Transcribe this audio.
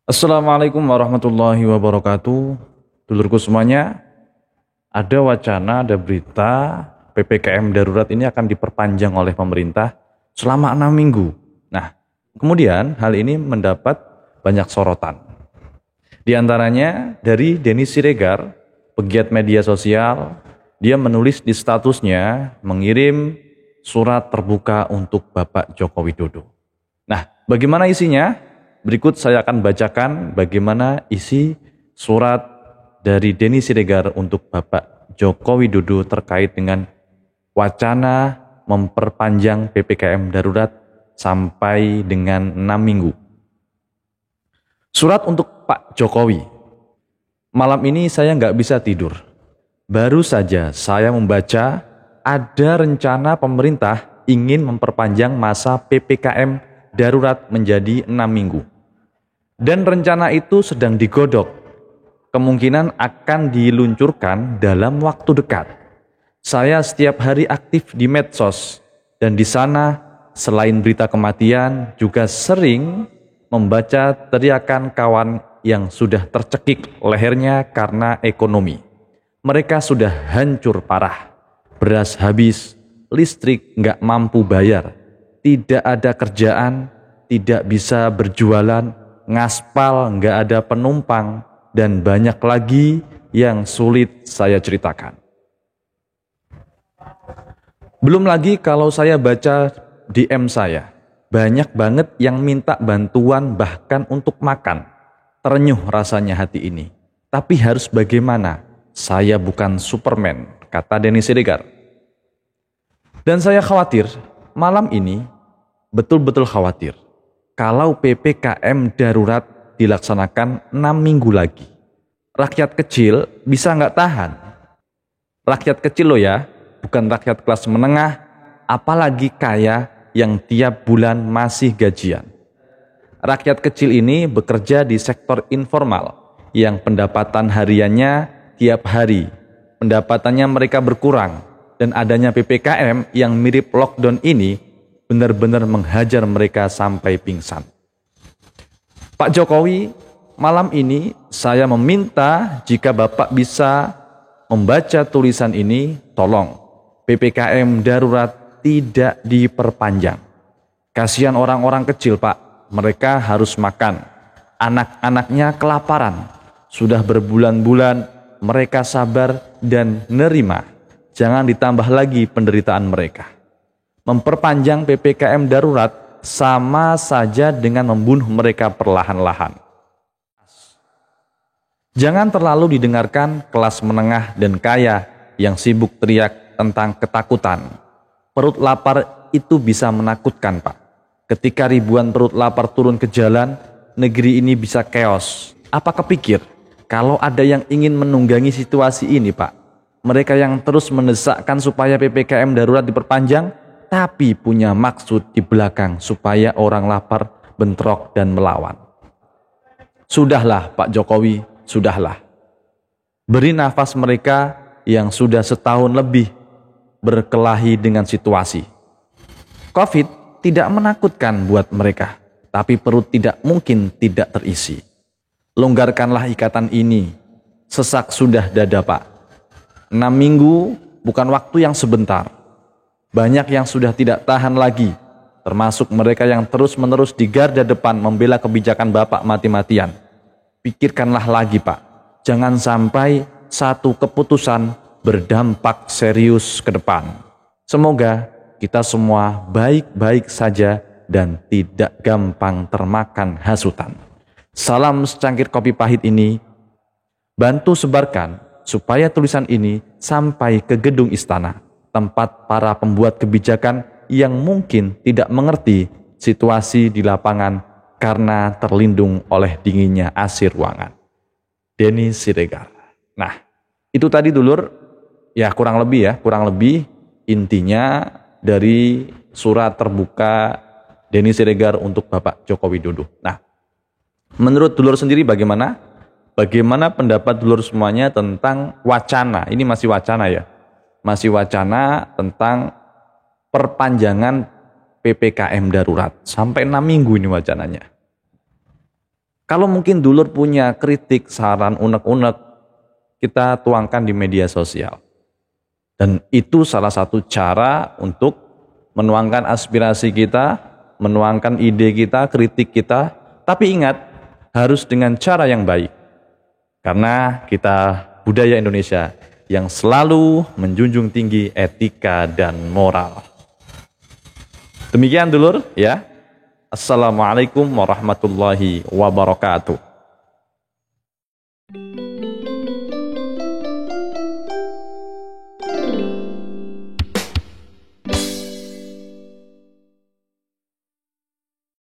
Assalamualaikum warahmatullahi wabarakatuh. Dulurku semuanya, ada wacana, ada berita PPKM darurat ini akan diperpanjang oleh pemerintah selama 6 minggu. Nah, kemudian hal ini mendapat banyak sorotan. Di antaranya dari Denny Siregar, pegiat media sosial, dia menulis di statusnya mengirim surat terbuka untuk Bapak Joko Widodo. Nah, bagaimana isinya? Berikut saya akan bacakan bagaimana isi surat dari Denny Siregar untuk Bapak Joko Widodo terkait dengan wacana memperpanjang PPKM darurat sampai dengan 6 minggu. Surat untuk Pak Jokowi. Malam ini saya nggak bisa tidur. Baru saja saya membaca ada rencana pemerintah ingin memperpanjang masa PPKM darurat menjadi 6 minggu. Dan rencana itu sedang digodok. Kemungkinan akan diluncurkan dalam waktu dekat. Saya setiap hari aktif di medsos dan di sana selain berita kematian juga sering membaca teriakan kawan yang sudah tercekik lehernya karena ekonomi. Mereka sudah hancur parah. Beras habis, listrik nggak mampu bayar, tidak ada kerjaan, tidak bisa berjualan, ngaspal nggak ada penumpang, dan banyak lagi yang sulit saya ceritakan. Belum lagi kalau saya baca DM saya, banyak banget yang minta bantuan bahkan untuk makan. Terenyuh rasanya hati ini. Tapi harus bagaimana? Saya bukan Superman, kata Denny Siregar. Dan saya khawatir, malam ini betul-betul khawatir. Kalau PPKM darurat dilaksanakan 6 minggu lagi, rakyat kecil bisa nggak tahan. Rakyat kecil loh ya, bukan rakyat kelas menengah, apalagi kaya yang tiap bulan masih gajian. Rakyat kecil ini bekerja di sektor informal, yang pendapatan hariannya tiap hari. Pendapatannya mereka berkurang, dan adanya PPKM yang mirip lockdown ini benar-benar menghajar mereka sampai pingsan. Pak Jokowi, malam ini saya meminta jika Bapak bisa membaca tulisan ini, tolong PPKM darurat tidak diperpanjang. Kasihan orang-orang kecil, Pak, mereka harus makan. Anak-anaknya kelaparan. Sudah berbulan-bulan mereka sabar dan nerima. Jangan ditambah lagi penderitaan mereka. Memperpanjang PPKM darurat sama saja dengan membunuh mereka perlahan-lahan. Jangan terlalu didengarkan kelas menengah dan kaya yang sibuk teriak tentang ketakutan. Perut lapar itu bisa menakutkan, Pak. Ketika ribuan perut lapar turun ke jalan, negeri ini bisa chaos. Apa kepikir kalau ada yang ingin menunggangi situasi ini, Pak? Mereka yang terus mendesakkan supaya PPKM darurat diperpanjang, tapi punya maksud di belakang supaya orang lapar, bentrok, dan melawan. Sudahlah Pak Jokowi, sudahlah. Beri nafas mereka yang sudah setahun lebih berkelahi dengan situasi. COVID tidak menakutkan buat mereka, tapi perut tidak mungkin tidak terisi. Longgarkanlah ikatan ini, sesak sudah dada Pak. 6 minggu bukan waktu yang sebentar. Banyak yang sudah tidak tahan lagi, termasuk mereka yang terus-menerus di garda depan membela kebijakan Bapak mati-matian. Pikirkanlah lagi Pak, jangan sampai satu keputusan berdampak serius ke depan. Semoga kita semua baik-baik saja dan tidak gampang termakan hasutan. Salam secangkir kopi pahit ini, bantu sebarkan supaya tulisan ini sampai ke gedung istana, tempat para pembuat kebijakan yang mungkin tidak mengerti situasi di lapangan karena terlindung oleh dinginnya AC ruangan. Denny Siregar. Nah, itu tadi dulur, ya kurang lebih intinya dari surat terbuka Denny Siregar untuk Bapak Joko Widodo. Nah, menurut dulur sendiri bagaimana? Bagaimana pendapat dulur semuanya tentang wacana? Ini masih wacana ya. Masih wacana tentang perpanjangan PPKM darurat sampai 6 minggu ini wacananya. Kalau mungkin dulur punya kritik, saran, unek-unek, kita tuangkan di media sosial. Dan itu salah satu cara untuk menuangkan aspirasi kita, menuangkan ide kita, kritik kita. Tapi ingat, harus dengan cara yang baik. Karena kita budaya Indonesia yang selalu menjunjung tinggi etika dan moral. Demikian dulur ya. Assalamualaikum warahmatullahi wabarakatuh.